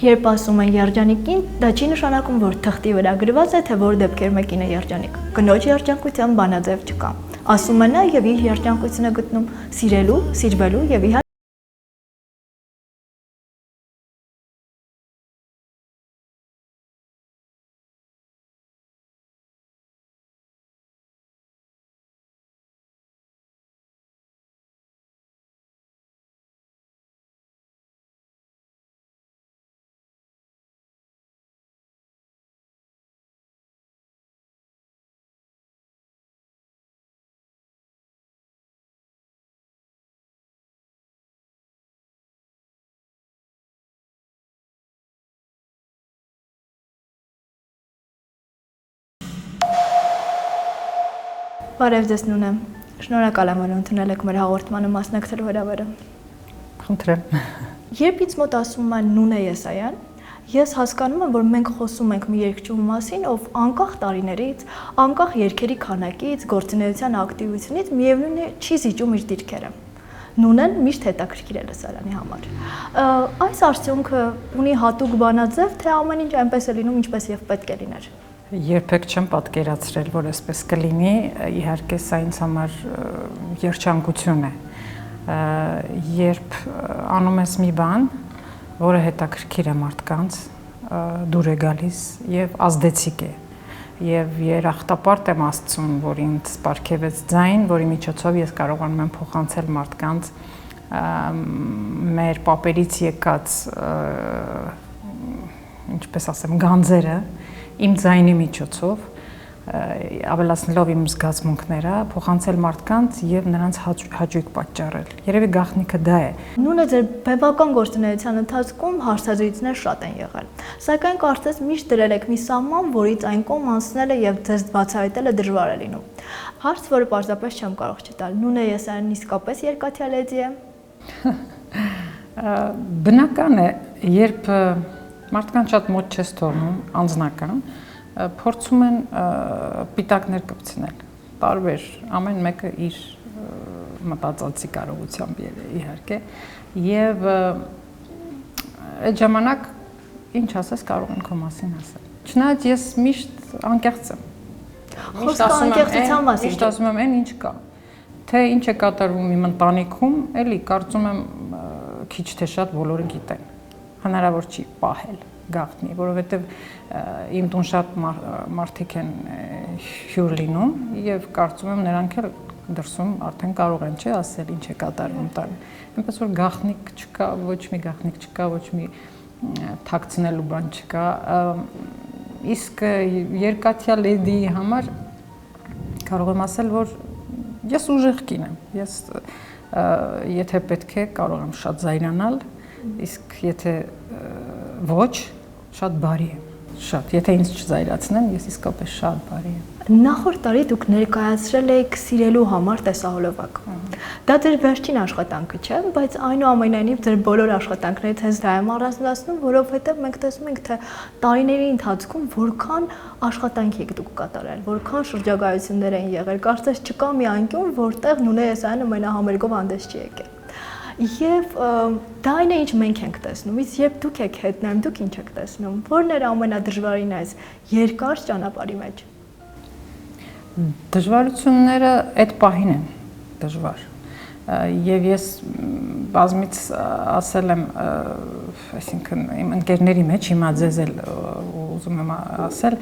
Երբ ասում են երջանիկին, դա չի նշանակում, որ թղթի վրա գրված է, թե որ դեպքեր մեկին է երջանիկ։ Կնոջ երջանկության բանաձև չկա։ Ասում է նա եւ իր երջանկությունը գտնում սիրելու, սիրվելու եւ իհարկե Բարև ձեզ Նունե, շնորհակալ եմ, որ ընդունել եք մեր հաղորդմանը մասնակցելու հրավերը։ Խնդրեմ։ Երբ ինձ մոտ ասում են Նունե Եսայան, ես հասկանում եմ, որ մենք խոսում ենք մի երգչուհու մասին, ով անկախ տարիներից, անկախ երգերի քանակից, գործունեության ակտիվությունից միևնույն է չի զիջում իր դիրքերը։ Նունեն միշտ հետաքրքիր է լսարանի համար։ Այս արդյունքը ունի հատուկ բանաձև, թե ամեն ինչ այնպես է լինում, ինչպես եւ պետք է լիներ։ Երբեք չեմ պատկերացրել, որ այսպես կլինի, իհարկե սա ինձ համար երջանկություն է։ Երբ անում ես մի բան, որը հետաքրքիր է մարդկանց, դուր է գալիս եւ ազդեցիկ է։ Եվ երախտապարտ եմ Աստծուն, որ ինձ պարգևեց ձայն, որի միջոցով ես կարողանում եմ փոխանցել մարդկանց մեր պապերից եկած, ինչպես ասեմ, գանձերը իմ ձայնի միջոցով, ավելացնելով իմ զգացմունքները, փոխանցել մարդկանց եւ նրանց հաճույք պատճառել։ Երևի գաղտնիքը դա է։ Նունը ձեր բեմական գործունեության ընթացքում հարցազրույցներ շատ են եղել։ Սակայն կարծես միշտ դրել եք մի սահման, որից այն կողմ անցնելը եւ ձեզ բացահայտելը դժվար է լինում։ Հարց, որը պարզապես չեմ կարող չտալ։ Նունե Եսայանն իսկապես երկաթյա լեդի է։ Բնական է, երբ մարդկանց շատ մոտ չես թողնում, անձնական, փորձում են պիտակներ կպցնել, տարբեր, ամեն մեկը իր մտածածի կարողությամբ իհարկե, եւ այդ ժամանակ ինչ ասես կարող են քո մասին ասել։ Չնայած ես միշտ անկեղծ եմ։ Միշտ ասում եմ, այն ինչ կա։ Թե ինչ է կատարվում իմ ընտանիքում, էլի կարծում եմ քիչ թե շատ բոլորը գիտեն։ Հնարավոր չի պահել գաղտնի, որովհետև իմ տուն շատ մարդիկ են հյուր լինում եւ կարծում եմ նրանք էլ դրսում արդեն կարող են չէ ասել ինչ է կատարվում տանը։ Այնպես որ գաղտնիք չկա, ոչ մի գաղտնիք չկա, ոչ մի թաքցնելու բան չկա։ Իսկ երկաթյա լեդիի համար կարող եմ ասել, որ ես ուժեղ կին եմ։ Ես եթե պետք է կարող եմ շատ զայրանալ, իսկ եթե ոչ, շատ բարի եմ, շատ, եթե ինձ չզայրացնեն, ես իսկապես շատ բարի եմ։ Նախորդ տարի դուք ներկայացրել եք սիրելու համար տեսահոլովակ։ Դա ձեր վերջին աշխատանքը չէ, բայց այնուամենայնիվ ձեր բոլոր աշխատանքներից հենց դա եմ առանձնացնում, որովհետև մենք տեսնում ենք, թե տարիների ընթացքում որքան աշխատանք եք դուք կատարել, որքան շրջագայություններ են եղել, կարծես չկա մի անկյուն, որտեղ Նունե Եսայանը մենահամերգով հանդես չի եկել։ Եվ դա այն է, ինչ մենք ենք տեսնում, իսկ երբ դուք եք հետնայում, դուք ինչ եք տեսնում, որն էր ամենադժվարին այս երկար ճանապարհի մեջ։ Դժվարությունները այդ պահին են դժվար։ Եվ ես բազմից ասել եմ, այսինքն իմ ընկերների մեջ հիմա ձեզ էլ ուզում եմ ասել,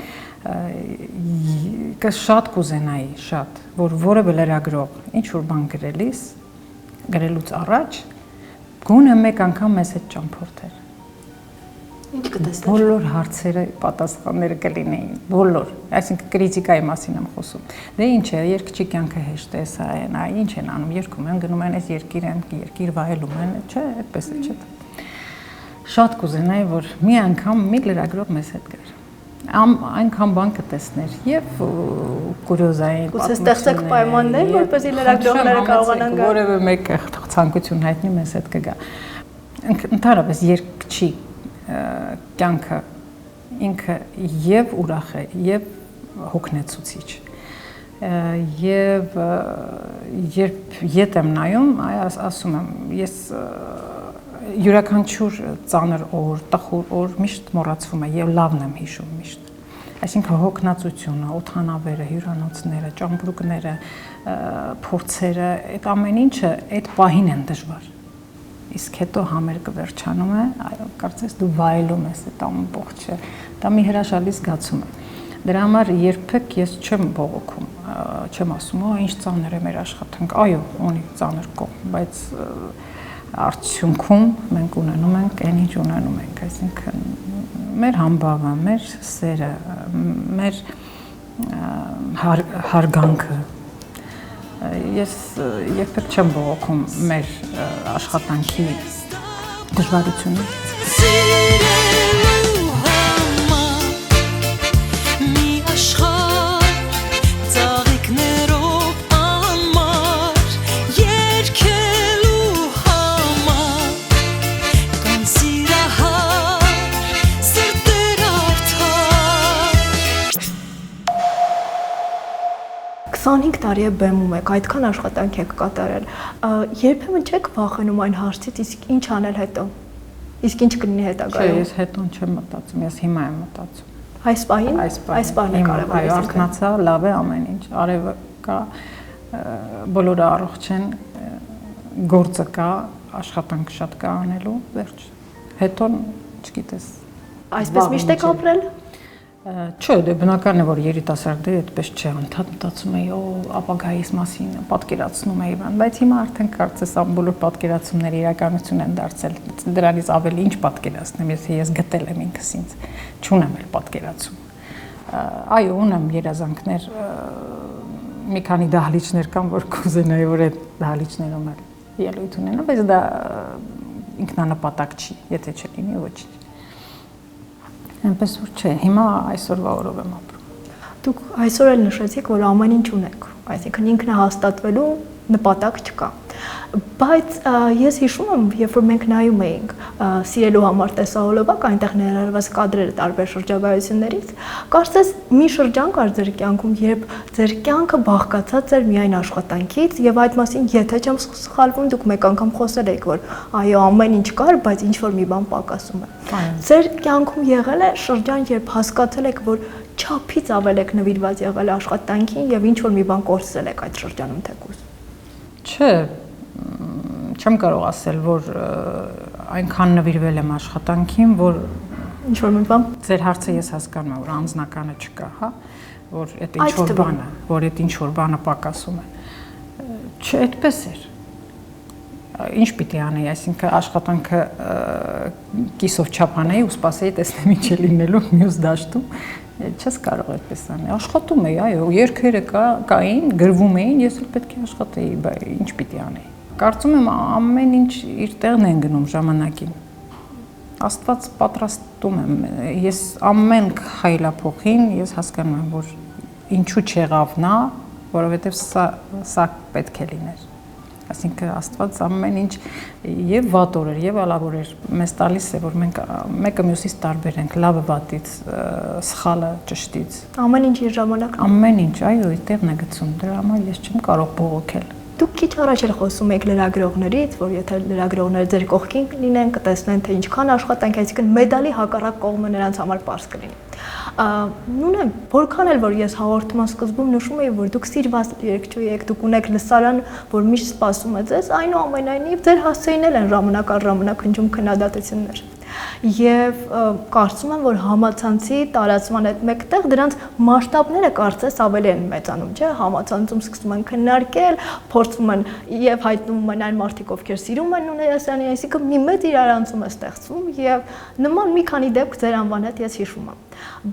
շատ կուզենայի, շատ, որ որևէ լրագրող ինչ-որ բան գրելուց առաջ գոնե մեկ անգամ մեզ հետ ճամփորդեր։ Ինչ կտեսնեք։ Բոլոր հարցերը պատասխանները կլինեին, բոլոր, այսինքն կրիտիկայի մասին եմ խոսում։ Դե ինչ է, երկչի կյանքը հեշտ է, սա են, ինչ են անում, երգում են, գնում են այս երկիր վայելում են, չէ, այդպես է, չէ։ Շատ կուզենայի, որ մի անգամ մի լրագրող մեզ հետ գար։ Այնքան բան կտեսներ եւ կուրիոզային պատմություններ։ Ոսե ստեղծեք պայմաններ, որպեսզի լրագրողները կարողանան գալ։ Որևէ մեկը ցանկություն հայտնի մեզ հետ կգա։ Ընդհանրապես երկչի կյանքը ինքը եւ ուրախ է եւ հոգնեցուցիչ եւ երբ ետ եմ նայում ասում եմ ես յուրաքանչյուր ծանր օր, տխուր օր միշտ մոռացվում է եւ լավն եմ հիշում միշտ։ Այսինքն հոգնածությունը, օդանավերը, հյուրանոցները, ճամպրուկները, փորձերը, այդ ամեն ինչը այդ պահին են դժվար։ Իսկ հետո համերգը վերջանում է, այո, կարծես դու վայելում ես այդ ամբողջը։ Դա մի հրաշալի զգացում է։ Դրա համար երբեք ես չեմ բողոքում, չեմ ասում, «Ո, ինչ ծանր է մեր աշխատանք»։ Այո, ունի ծանր կողմ, բայց արդյունքում մենք ունենում ենք այն ինչ ունենում ենք, այսինքն մեր համբավը, մեր սերը, մեր հարգանքը։ Ես երբեք չեմ բողոքում մեր աշխատանքի դժվարությունը։ Քսանհինգ տարի է բեմում եք, այդքան աշխատանք եք կատարել։ Երբեմն չեք վախենում այն հարցից, իսկ ինչ անել հետո։ Իսկ ինչ կլինի հետագայում։ Չէ, ես հետոն չեմ մտածում, ես հիմա եմ մտածում։ Այս պահին է կարևորը։ Այո, արթնացա, լավ է ամեն ինչ։ Արևը կա, բոլորը առողջ են, գործը կա, աշխատանք շատ կա անելու, վերջ։ Հետոն, չգիտես։ Այսպես միշտ եք ապրել։ Չէ, դե բնական է, որ երիտասարդը այդպես չէ, անդադ մտածում էի, ապագայիս մասին պատկերացնում էի, բայց հիմա արդեն կարծես բոլոր պատկերացումները իրականություն են դարձել։ Դրանից ավելի ինչ պատկերացնեմ, ես գտել եմ ինքս ինձ, չունեմ էլ պատկերացում։ Այո, ունեմ երազանքներ, մի քանի դահլիճներ կան, որ կուզենայի, որ այդ դահլիճներում էլ ելույթ ունենամ, բայց դա ինքնանպատակ չի, եթե չլինի ոչինչ։ Այնպես որ չէ, հիմա այսօրվա օրով եմ ապրում։ Դուք այսօր էլ նշեցիք, որ ամեն ինչ ունեք, այսինքն ինքնահաստատվելու նպատակ չկա։ Բայց ես հիշում եմ, երբ որ մենք նայում էինք Սիրելու համար տեսահոլովակ, այնտեղ ներառված կադրերը տարբեր շրջագայություններից, կարծես մի շրջան կար ձեր կյանքում, երբ ձեր կյանքը բաղկացած էր միայն աշխատանքից, եւ այդ մասին, եթե չեմ սխալվում, դուք մեկ անգամ խոսել եք, որ այո, ամեն ինչ կար, բայց ինչ որ մի բան պակասում է։ Ձեր կյանքում եղել է շրջան, երբ հասկացել եք, որ չափից ավել եք նվիրված եղել աշխատանքին եւ ինչ որ մի բան կորցրել եք այդ շրջանում թեկուզ։ Չէ, չեմ կարող ասել, որ այնքան նվիրվել եմ աշխատանքին, որ ինչ որ մի բան ձեր հարցը ես հասկանում եմ, որ անձնականը չկա, հա, որ այդ ինչ որ բանը, որ այդ ինչ որ բանը պակասում է։ Չէ, այդպես էր։ Ինչ պիտի անեի, այսինքն աշխատանքը կիսով չափ անեի ու սպասեի տեսնեմ ինչ է լինելու մյուս դաշտում։ Չես կարող այդպես անել։ Աշխատում էի, այո, երգերը կային, գրվում էին, ես էլ պետք է աշխատեի, բայց ինչ պիտի անեի։ Կարծում եմ ամեն ինչ իր տեղն են գնում ժամանակին։ Աստված պատրաստում եմ։ Ես ամեն խայլափոխին ես հասկանում եմ, որ ինչու չեղավ նա, որովհետև սա պետք է լիներ։ Այսինքն Աստված ամեն ինչ եւ վատ օրեր եւ ալավ օրեր մեզ տալիս է, որ մենք մեկը մյուսից տարբեր ենք, լավը վատից, սխալը ճշտից։ Ամեն ինչ իր ժամանակն։ Ամեն ինչ, այո, այդտեղն է գցում։ Դրա համար ես չեմ կարող բողոքել։ Դուք քիչ առաջ էլ խոսում եք լրագրողներից, որ եթե լրագրողները ձեր կողքին լինեն, կտեսնեն թե ինչքան աշխատանք, այսինքն մեդալի հակառակ կողմը նրանց համար པարզ կլինի։ Նույնը որքան էլ որ ես հաղորդման սկզբում նշում էի, որ դուք սիրված երգչուհի եք, դուք ունեք լսարան, որ միշտ սպասում է ձեզ, այնուամենայնիվ ձեր հասցեին էլ են ժամանակ առ ժամանակ հնչում քննադատություններ։ Եվ կարծում եմ, որ համացանցի տարածման հետ մեկտեղ դրանց մասշտաբները կարծես ավելի են մեծանում, չէ՞, համացանցում սկսում են քննարկել, փորձում են եւ հայտնվում են այն մարդիկ, ովքեր սիրում են Նույնասյանի, այսինքն մի մեծ իրարանցում է ստեղծվում եւ նման մի քանի դեպք ձեր անվան հետ ես հիշում եմ։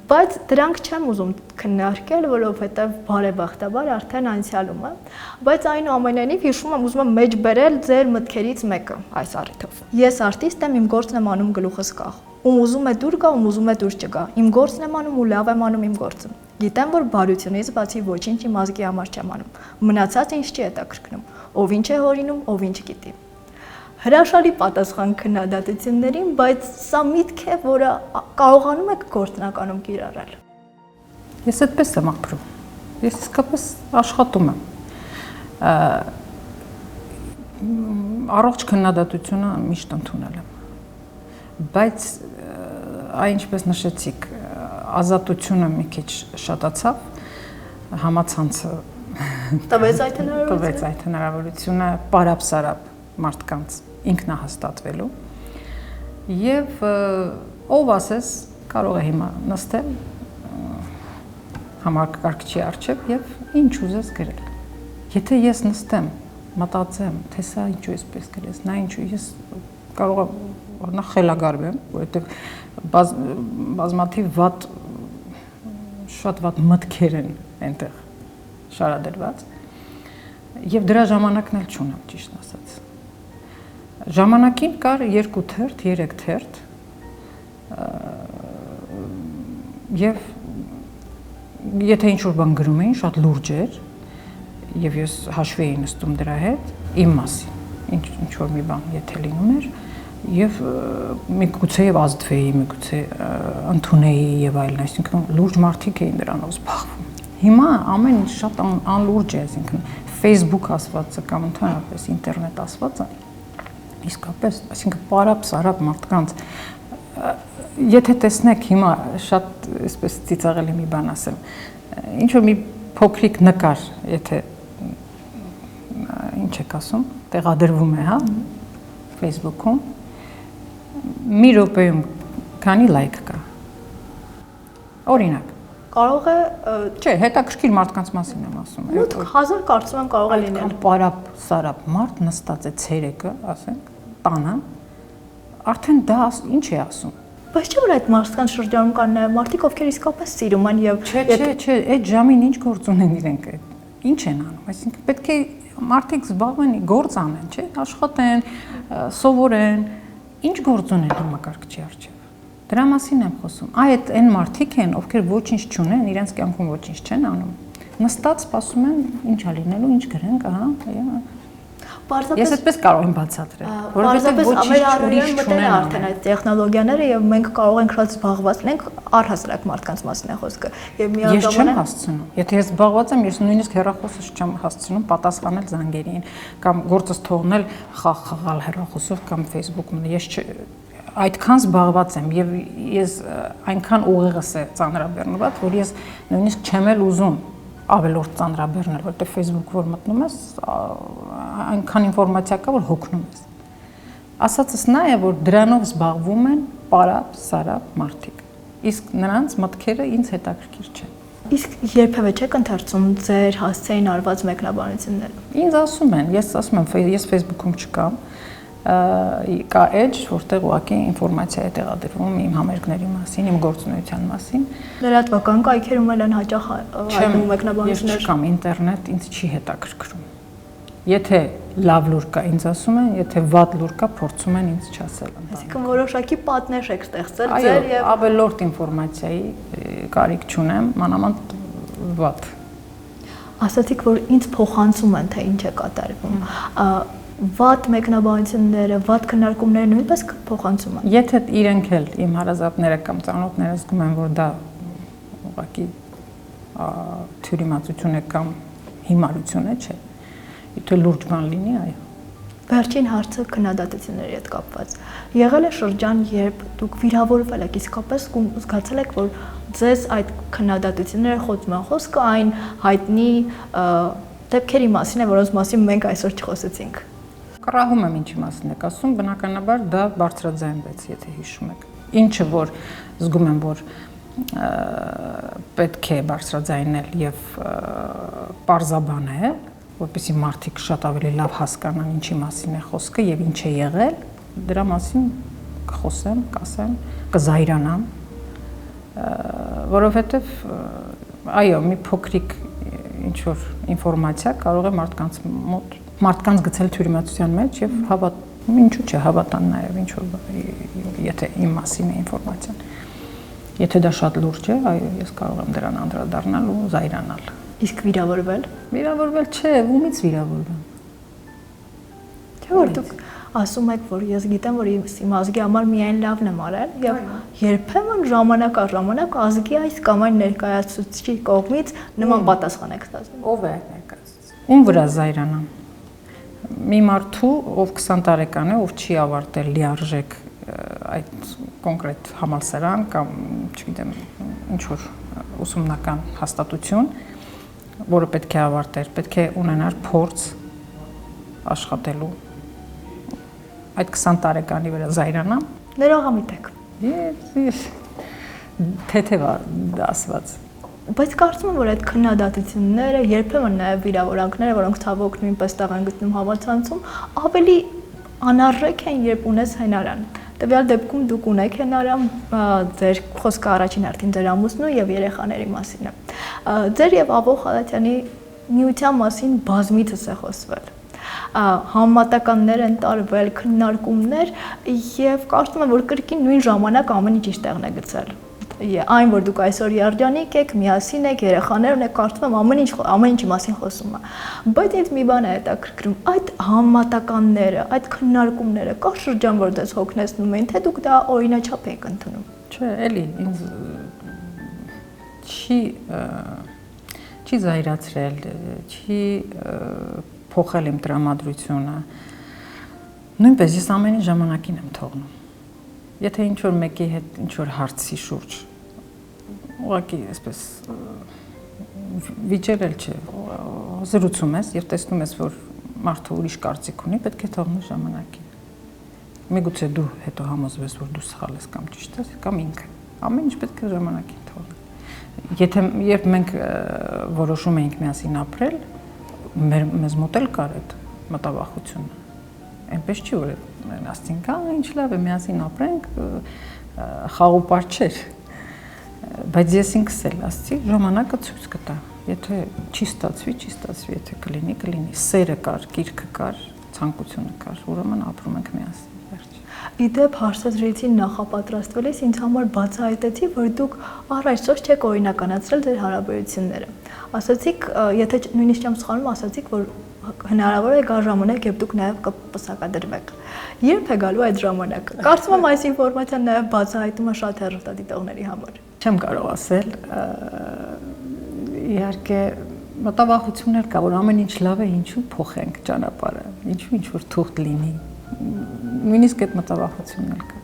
Բայց դրանք չեմ ուզում քննարկել, որովհետեւ բարեբախտաբար արդեն անցյալում է, բայց այնուամենայնիվ հիշում եմ, ուզում եմ մեջ բերել ձեր մտքերից մեկը այս առիթով։ Ես արտիստ եմ, իմ գործն եմ անում գլուխս կախ։ Ում ուզում է դուր գա, ում ուզում է դուր չգա։ Իմ գործն եմ անում ու լավ եմ անում իմ գործը։ Գիտեմ, որ բարությունից բացի ոչինչ իմ ազգի համար չեմ անում։ Մնացած ինչ չի հետաքրքրում։ Ով ինչ է հորինում, ով ինչ գիտի։ Հրաշալի պատասխան քննադատություններին, բայց սա միտք է, որը կարողանում եք գործնականում կիրառել։ Ես այդպես եմ ապրում։ Ես իսկապես աշխատում եմ։ առողջ քննադատությունը միշտ ընդունել եմ։ Բայց այն ինչպես նշեցիք, ազատությունը մի քիչ շատացավ, համացանցը տվեց այդ հնարավորությունը պարապ-սարապ մարդկանց ինքնահաստատվելու եւ ով ասես կարող է հիմա նստել համակարգչի առջև եւ ինչ ուզես գրել։ Եթե ես նստեմ, մտածեմ, թե սա ինչու էսպես գրես, նա ինչու ես կարող եմ նախ խելագարվեմ, որովհետեւ բազմաթիվ շատ վատ մտքեր են այնտեղ շարադրված եւ դրա ժամանակն էլ չունեմ, ճիշտ ասած։ Ժամանակին կար 2 թերթ, 3 թերթ եւ եթե ինչ-որ բան գրում էին, շատ լուրջ էր եւ ես հաշվի էի նստում դրա հետ, իմ մասին, ինչ-որ մի բան եթե լինում էր եւ միգուցե եւ ազդվեի, միգուցե ընդունեի եւ այլն, այսինքն լուրջ մարդիկ էին դրանով զբաղվում։ Հիմա ամեն ինչ շատ անլուրջ է, այսինքն Facebook ասվածը կամ ընդհանրապես ինտերնետ ասվածը իսկապես, այսինքն պարապ-սարապ մարդկանց եթե տեսնեք հիմա շատ այսպես ծիծաղելի մի բան ասեմ, ինչ որ մի փոքրիկ նկար, եթե ինչ եք ասում, տեղադրվում է, հա, Facebook-ում, մի րոպեում քանի լայք կա։ Օրինակ կարող է չէ, հետաքրքիր մարդկանց մասին եմ ասում։ 1000 կարծում եմ կարող է լինել։ Պարապ-սարապ մարդ նստած է ցերեկը, ասենք, տանը, արդեն դա ինչ է ասում։ Բայց չէ՞ որ այդ մարդկանց շրջանում կան նաև մարդիկ, ովքեր իսկապես սիրում են եւ Չէ, այդ ժամին ինչ գործ ունեն իրենք, ինչ են անում, այսինքն պետք է մարդիկ զբաղվեն, գործ անեն, չէ՞, աշխատեն, սովորեն, ինչ գործ ունեն համակարգչի առջև։ Դրա մասին եմ խոսում։ Այդ այն մարդիկ են, ովքեր ոչինչ չունեն, իրենց կյանքում ոչինչ չեն անում։ Նստած սպասում են ինչ ա լինելու, ինչ գրենք, ահա, Ես այդպես կարող եմ բացատրել, որովհետեւ ոչինչ ուրիշ չունեն արդեն այդ տեխնոլոգիաները եւ մենք կարող ենք շատ զբաղված լինենք առհասարակ մարդկանց մասին է խոսքը եւ միաժամանակ ես չեմ հասցնում, եթե ես զբաղված եմ, ես նույնիսկ հեռախոսս չեմ հասցնում պատասխանել զանգերին կամ գործս թողնել խաղալ հեռախոսով կամ Facebook-ում, ես այդքան զբաղված եմ եւ ես այնքան ուղեղս է ծանրաբեռնված, որ ես նույնիսկ չեմ էլ ուզում ավելորդ ծանրաբեռնել, որտեղ Facebook որ մտնում ես, այնքան ինֆորմացիա կա, որ հոգնում ես։ Ասածս նա է, որ դրանով զբաղվում են պարապ-սարապ մարդիկ։ Իսկ նրանց մտքերը ինձ հետաքրքիր չեն։ Իսկ երբևէ չեք ընթերցում ձեր հասցեին արված մեկնաբանությունները։ Ինձ ասում են, ես ասում եմ, ես Facebook-ում չկամ, կա edge, որտեղ ուղղակի ինֆորմացիա է տեղադրվում իմ համերգների մասին, իմ գործունեության մասին։ Լրատվական կայքերում էլ են հաճախ հայտնվում մեկնաբանություններ։ Ես չկամ, ինտերնետ ինձ չի հետաքրքրում։ Եթե լավ լուր կա, ինձ ասում են, եթե վատ լուր կա, փորձում են ինձ չասել։ Այսինքն որոշակի պատնեշ եք ստեղծել ձեր եւ ավելորդ ինֆորմացիայի կարիք չունեմ, մանավանդ վատ։ Ասացիք, որ ինձ փոխանցում են, թե ինչ է կատարվում։ Վատ մեկնաբանությունները, վատ քննարկումները նույնպես փոխանցում են։ Եթե իրենք էլ իմ հարազատները կամ ծանոթները զգում են, որ դա ուղղակի թյուրիմացություն է կամ հիմարություն է, չէ։ Եթե լուրջ բան լինի, այո։ Վերջին հարցը քննադատությունների հետ կապված։ Եղել է շրջան, երբ դուք վիրավորվել եք, իսկապես զգացել եք, որ ձեզ այդ քննադատությունները խոցում են, խոսքը այն հայտնի դեպքերի մասին է, որոնց մասին մենք այսօր չխոսեցինք։ Կռահում եմ ինչի մասին եք ասում, բնականաբար դա բարձրաձայնվեց, եթե հիշում եք։ Ինչը որ զգում եմ, որ պետք է բարձրաձայնել եւ պարզաբան է, որպեսզի մարդիկ շատ ավելի լավ հասկանան ինչի մասին է խոսքը եւ ինչ է եղել, դրա մասին կխոսեմ, կասեմ, կզայրանամ, որովհետեւ այո, մի փոքրիկ ինչ որ ինֆորմացիա կարող է մարդկանց գցել թյուրիմացության մեջ եւ ինչու՞ չէ հավատան նաեւ ինչ որ եթե իմ մասին է ինֆորմացիան։ Եթե դա շատ լուրջ է, այո, ես կարող եմ դրան անդրադառնալ ու զայրանալ։ Իսկ վիրավորվել։ Վիրավորվել չէ, ումից վիրավորվել։ Չէ՞ որ դուք ասում եք, որ ես գիտեմ, որ իմ ազգի համար միայն լավն եմ արել եւ երբեմն ժամանակ առ ժամանակ ազգի այս կամ այն ներկայացուցիչի կողմից նման պատասխան եք ստացվում։ Ով է ներկայացուցիչ։ Ում վրա զայրանամ։ մի մարդու, ով 20 տարեկան է, ով չի ավարտել լիարժեք այդ կոնկրետ համալսարան կամ, չգիտեմ, ինչ-որ ուսումնական հաստատություն, որը պետք է ավարտեր, պետք է ունենար փորձ աշխատելու։ Այդ 20 տարեկանի վրա զայրանա։ Ներողամիտ եք։ Թեթև ասված։ Բայց կարծում եմ, որ այդ քննադատությունները, երբեմն նաև վիրավորանքները, որոնք ցավոք նույնպես տեղ են գտնում համացանցում, ավելի անառեք են, երբ ունես հենարան։ Տվյալ դեպքում դուք ունեք հենարան, ձեր խոսքը առաջին հերթին ձեր ամուսնու եւ երեխաների մասին է։ Ձեր եւ Աբոլ Խալաթյանի միության մասին բազմիցս է խոսվել։ Համատականներ են տարվել, քննարկումներ եւ կարծում եմ, որ կրկին նույն ժամանակ ամեն ինչ իր տեղն է գցել։ Այն, որ դուք այսօր երջանիկ եք, միասին եք, երեխաներ ունեք, կարծում եմ ամեն ինչի մասին խոսում է։ Բայց ինձ մի բան է հետաքրքրում, այդ համատականները, այդ քննարկումները կա շրջան, որ դες հոգնեցնում են, թե դուք դա օրինաչափ եք ընդունում։ Չէ, էլի ինձ չի զայրացրել, չի փոխել իմ տրամադրությունը։ Նույնպես ես ամեն ինչ ժամանակին եմ թողնում։ Եթե ինչ-որ մեկի հետ ինչ-որ հարցի շուրջ ուղղակի այսպես վիճել չէ, զրուցում ես եւ տեսնում ես, որ մարդը ուրիշ կարծիք ունի, պետք է թողնես ժամանակին։ Միգուցե դու հետո համոզվես, որ դու սխալ ես կամ ճիշտ ես, կամ ինքը։ Ամեն ինչ պետք է ժամանակին թողնել։ Եթե երբ մենք որոշում էինք միասին ապրել, մեզ մոտ էլ կար այդ մտավախությունը։ Այնպես չի, որ ասենք, ինչ լավ է, միասին ապրենք, խաղապար չէր։ Բայց ես ինքս էլ ասացի, ժամանակը ցույց կտա։ Եթե չի ստացվի, եթե կլինի։ Սերը կար, գիրքը կար, ցանկությունը կար, ուրեմն ապրում ենք միասին։ Իդեպ հարցազրույցին նախապատրաստվելիս ինձ համար բացահայտեցի, որ դուք առ այսօր չեք օրինականացրել ձեր հարաբերությունները։ Ասացիք, եթե նույնիսկ չեմ սխալվում, ասացիք, որ հնարավոր է գա ժամանակ, երբ դուք նաև կպսակադրվեք։ Երբ է գալու այդ ժամանակը։ Կարծում եմ, այս ինֆորմացիան նաև բացահայտում է շատ հեռուստադիտողների համար։ Չեմ կարող ասել, իհարկե մտավախություններ կա, որ ամեն ինչ լավ է, ինչու փոխենք ճանապարհը, ինչու ինչ-որ թուղթ լինի։ Նույնիսկ այդ մտավախությունն էլ կա։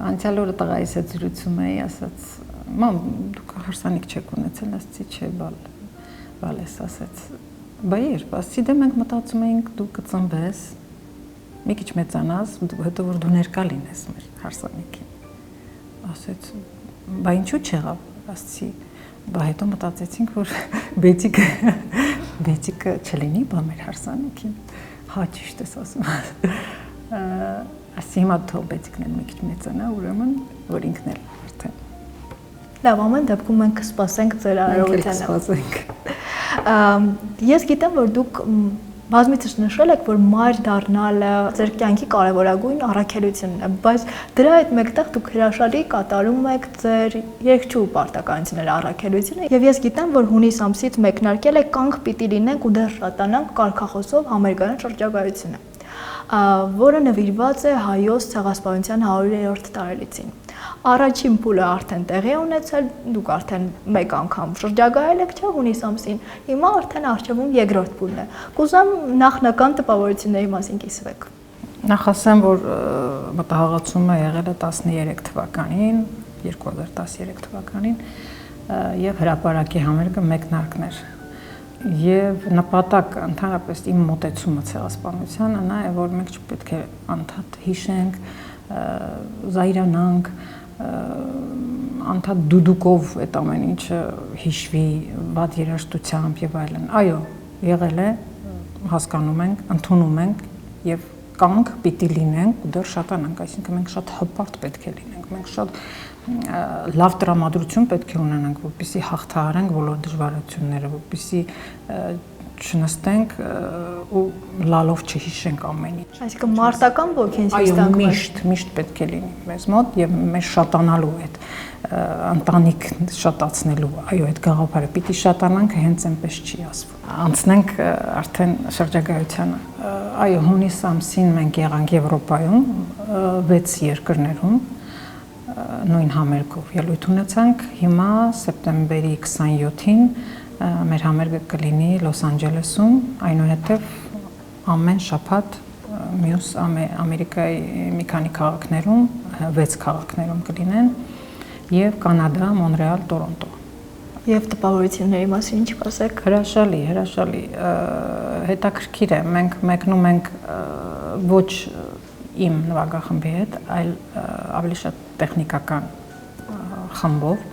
Անցյալ օրը տղայիս հետ զրուցում էի, ասաց. «Մամ, դուք հարսանիք չեք ունեցել», ասացի, «Չէ, բալ ես», ասաց։ Բա երբ, ասացի, դե մենք մտածում էինք դու կծնվես, մի քիչ մեծանաս, հետո որ դու ներկա լինես մեր հարսանիքին։ Ասաց, բա ինչու չեղավ, ասացի, բա հետո մտածեցինք, որ բեցիկը չլինի բա մեր հարսանիքին։ Հա, ճիշտ ես ասում։ Ասի հիմա թող բեցիկն էլ մի քիչ մեծանա, ուրեմն որ ինքն էլ արդեն։ Լավ, ամեն դեպքում մենք կսպասենք ձեր արարողությանը։ Ես գիտեմ, որ դուք բազմիցս նշել եք, որ մայր դառնալը ձեր կյանքի կարևորագույն առաքելությունն է, բայց դրա հետ մեկտեղ դուք հրաշալի կատարում եք ձեր երգչու պարտականությունների առաքելությունը, եւ ես գիտեմ, որ հունիս ամսից մեկնարկել է «Կանք պիտի լինենք ու դեռ շատանանք» կարգախոսով համերգային շրջագայությունը, որը նվիրված է հայոց ցեղասպանության 100-րդ տարելիցին։ Առաջին փուլը արդեն տեղի է ունեցել, դուք արդեն մեկ անգամ շրջագայել եք, չէ՞, հունիս ամսին։ Հիմա արդեն առջևում երկրորդ փուլն է։ Կուզեմ նախնական տպավորությունների մասին կիսվեք։ Նախ ասեմ, որ մտահղացումը եղել է 13 թվականին, 2013 թվականին, եւ հրապարակի համերգը մեկնարկն էր։ Եվ նպատակ ընդհանրապես իմ մոտեցումը ցեղասպանությանը նա է, որ մենք չպետք է անդադ հիշենք, զայրանանք, անդադ դուդուկով այդ ամեն ինչը հիշվի, վատ երաժշտությամբ եւ այլն։ Այո, եղել է, հասկանում ենք, ընդունում ենք եւ կանք պիտի լինենք ու դեռ շատանանք, այսինքն մենք շատ հպարտ պետք է լինենք, մենք շատ լավ տրամադրություն պետք է ունենանք, որպեսզի հաղթահարենք բոլոր դժվարությունները, որպեսզի չնստենք ու լալով չհիշենք ամեն ինչ։ Այսինքն մարտական ոգին ստանք։ Այո, միշտ պետք է լինի մեզ մոտ եւ մեզ շատանալու այդ ընտանիք շատացնելու, այո, այդ գաղափարը պիտի շատանանք, հենց այնպես չի ասվում։ Անցնենք արդեն շրջագայությանը։ Այո, հունիս ամսին մենք եղանք Եվրոպայում 6 երկրներում նույն համերգով ելույթ ունեցանք։ Հիմա սեպտեմբերի 27-ին մեր համերգը կլինի Լոս Անջելեսում, այնուհետև ամեն շաբաթ մյուս Ամերիկայի մի քանի քաղաքներում, 6 քաղաքներում կլինեն եւ Կանադա, Մոնրեալ, Տորոնտո։ Եվ տպավորությունների մասին ինչ կասեք։ Հրաշալի, հետաքրքիր է։ Մենք մեկնում ենք ոչ իմ նվագախմբի հետ, այլ ավելի շատ տեխնիկական խմբով,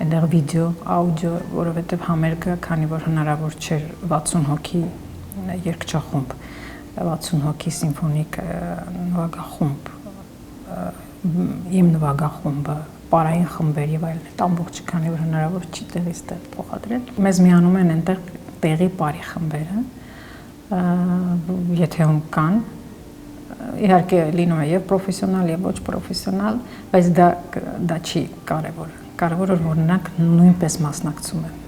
այնտեղ վիդեո, աուդիո, որովհետև համերգը, քանի որ հնարավոր չէր 60 հոգի երգչախումբ, 60 հոգի սիմֆոնիկ նվագախումբ, իմ նվագախումբը, պարային խմբեր եւ այլն, այդ ամբողջը, քանի որ հնարավոր չի տեղից տեղ փոխադրել։ Մեզ միանում են այնտեղ տեղի պարի խմբերը, եթե հում կան, իհարկե լինում է եւ պրոֆեսիոնալ եւ ոչ պրոֆեսիոնալ, բայց դա չի կարեւոր։ Կարևորը որ նրանք նույնպես մասնակցում են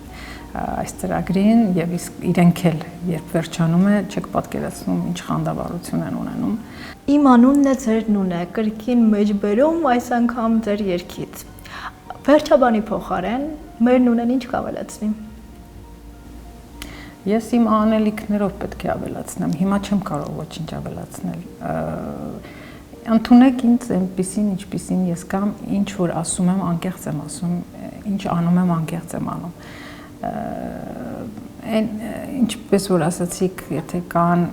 այս ծրագրին եւ իրենք էլ երբ վերջանում է, չեք պատկերացնում ինչ խանդավառություն են ունենում։ Իմ անունն է ձեր նունը, կրկին մեջ բերում այս անգամ ձեր երգից։ Վերջաբանի փոխարեն մեր նունեն ինչ կավելացնի։ Ես իմ անելիքներով պետք է ավելացնեմ, հիմա չեմ կարող ոչինչ ավելացնել։ Ընդունեք ինձ այնպիսին, ինչպիսին ես կամ, ինչ որ ասում եմ, անկեղծ եմ ասում, ինչ անում եմ, անկեղծ եմ անում։ Ինչպես որ ասացիք, եթե կան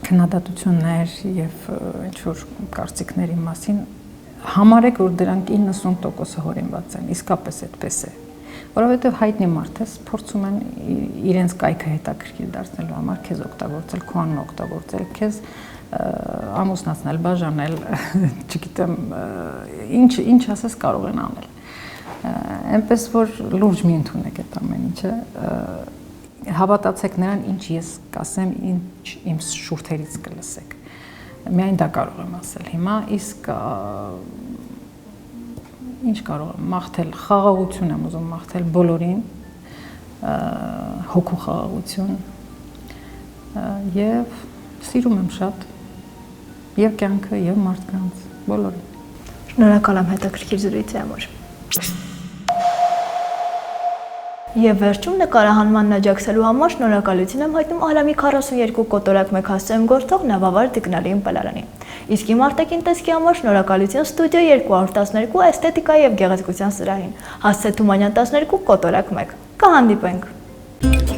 քննադատություններ եւ ինչ որ կարծիքների մասին, համարեք, որ դրանք 90% հորինված են, իսկապես այդպես է։ Որովհետև հայտնի մարդ ես, փորձում են իրենց կայքը հետաքրքիր դարձնելու համար քեզ օգտագործել, քո անունը օգտագործել, քեզ ամուսնացնել, բաժանել, չգիտեմ, ինչ ասես կարող են անել։ Այնպես որ լուրջ մի ընդունեք այդ ամեն ինչը, հավատացեք նրան, ինչ ես կասեմ, ինչ իմ շուրթերից կլսեք։ Միայն դա կարող եմ ասել հիմա, իսկ ինչ կարող եմ մաղթել, խաղաղություն եմ ուզում մաղթել բոլորին, հոգու խաղաղություն եւ սիրում եմ շատ եւ կյանքը եւ մարդկանց բոլորին։ Շնորհակալ եմ հետաքրքիր զրույցի համար։ Եվ վերջում նկարահանման աջակցելու համար շնորհակալություն եմ հայտնում Ալամի 42 կոտորակ 1 հասցեում գործող Նավավար Տիկնալի ըմպելարանին։ Իսկ իմ արտաքին տեսքի համար շնորհակալություն Ստուդիո 212 էսթետիկայի եւ գեղեցկության սրահին։ Հասցե Թումանյան 12 կոտորակ 1։ Կհանդիպենք։